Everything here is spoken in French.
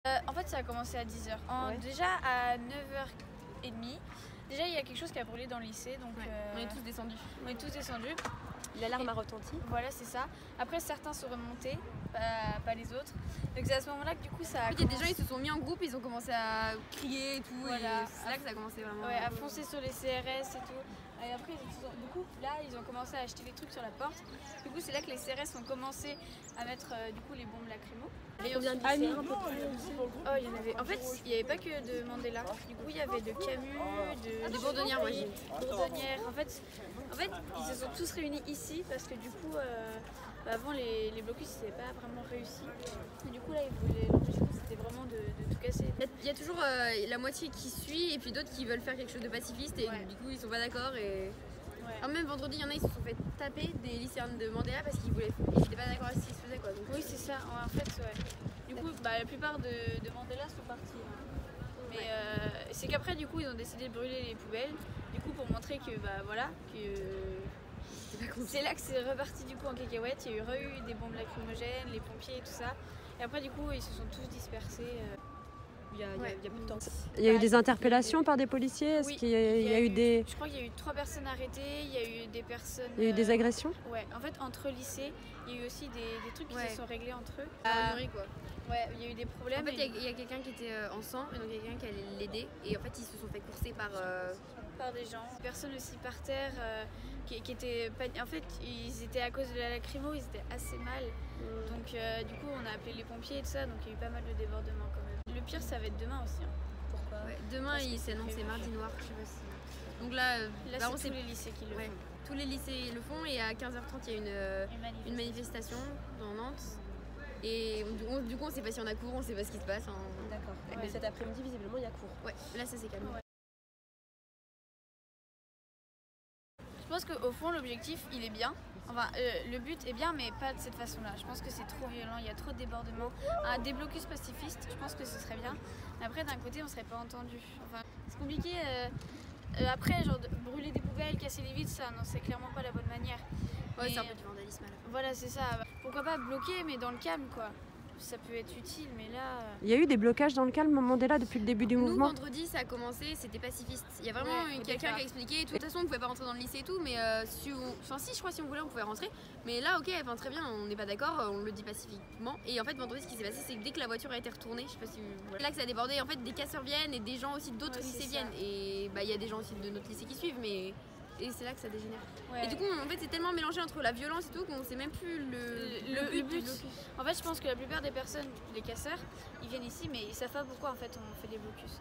En fait, ça a commencé à 10h. Ouais. Déjà à 9h30, déjà il y a quelque chose qui a brûlé dans le lycée. Donc, On est tous descendus. On est tous descendus. L'alarme a retenti. Voilà, c'est ça. Après, certains sont remontés, pas les autres. Donc, c'est à ce moment-là que du coup ça a. Il y a des gens, ils se sont mis en groupe, ils ont commencé à crier et tout. Voilà. Et c'est là que ça a commencé vraiment. Ouais, à foncer sur les CRS et tout. Et après, du coup, là, ils ont commencé à acheter des trucs sur la porte. Du coup, c'est là que les CRS ont commencé à mettre du coup les bombes lacrymo. Et on vient de lycée, un peu plus. Oh, il y en avait. En fait, il n'y avait pas que de Mandela. Du coup, il y avait de Camus, Des bourdonnières, moi j'ai. Bourdonnière. En fait, ils se sont tous réunis ici parce que du coup, avant les blocus, ils n'avaient pas vraiment réussi. Et du coup, là, l'objectif, c'était vraiment de tout casser. Il y a toujours la moitié qui suit et puis d'autres qui veulent faire quelque chose de pacifiste et du coup ils sont pas d'accord. Et... Ouais. Alors même vendredi, il y en a, ils se sont fait taper des lycéens de Mandela parce qu'ils étaient pas d'accord avec ce qui se faisait quoi. Donc, oui, c'est ça. En fait, ouais. Du coup, la plupart de Mandela sont partis. Mais c'est qu'après, du coup, ils ont décidé de brûler les poubelles. Du coup, pour montrer que, voilà, c'est là que c'est reparti du coup en cacahuète. Il y a eu des bombes lacrymogènes, les pompiers et tout ça. Et après, du coup, ils se sont tous dispersés. il y a plus de temps. Il y a eu des interpellations par des policiers? Est-ce Oui, qu'il y a eu des... Je crois qu'il y a eu 3 personnes arrêtées, il y a eu des personnes... Il y a eu des agressions? Ouais, en fait, entre lycées, il y a eu aussi des trucs qui se sont réglés entre eux. Quoi. Ouais, il y a eu des problèmes. En fait, il y a quelqu'un qui était en sang et donc quelqu'un qui allait l'aider. Et en fait, ils se sont fait courser par des gens. Des personnes aussi par terre qui étaient... En fait, ils étaient à cause de la lacrymo, ils étaient assez mal. Donc, du coup, on a appelé les pompiers et tout ça, donc il y a eu pas mal de débordements quand même. Le pire, ça va être demain aussi. Pourquoi? Demain, c'est mardi noir, je sais pas si... Donc là c'est tous les lycées qui le font. Tous les lycées le font et à 15h30, il y a une manifestation dans Nantes. Et du coup, on sait pas si on a cours, on sait pas ce qui se passe. D'accord. Mais cet après-midi, visiblement, il y a cours. Ouais, là, ça s'est calmé. Ouais. Je pense qu'au fond, l'objectif, il est bien. Enfin, le but est bien, mais pas de cette façon-là. Je pense que c'est trop violent, il y a trop de débordements. Un déblocus pacifiste, je pense que ce serait bien. Mais après, d'un côté, on serait pas entendu. Enfin, c'est compliqué. Après, genre, brûler des poubelles, casser les vitres, ça, non, c'est clairement pas la bonne manière. Ouais, c'est un peu du vandalisme à la fin. Voilà, c'est ça. Pourquoi pas bloquer, mais dans le calme, quoi. Ça peut être utile, mais là... Il y a eu des blocages dans le calme Mandela depuis le début du mouvement? Nous, vendredi, ça a commencé, c'était pacifiste. Il y a vraiment quelqu'un qui a expliqué. De toute façon, on pouvait pas rentrer dans le lycée et tout, mais si, je crois, si on voulait, on pouvait rentrer. Mais là, ok, très bien, on n'est pas d'accord, on le dit pacifiquement. Et en fait, vendredi, ce qui s'est passé, c'est que dès que la voiture a été retournée, je sais pas si vous... Là que ça a débordé, en fait, des casseurs viennent et des gens aussi d'autres lycées viennent. Et il y a des gens aussi de notre lycée qui suivent, mais... Et c'est là que ça dégénère. Ouais. Et du coup, en fait, c'est tellement mélangé entre la violence et tout qu'on sait même plus le but. En fait, je pense que la plupart des personnes, les casseurs, ils viennent ici, mais ils savent pas pourquoi en fait on fait des blocus.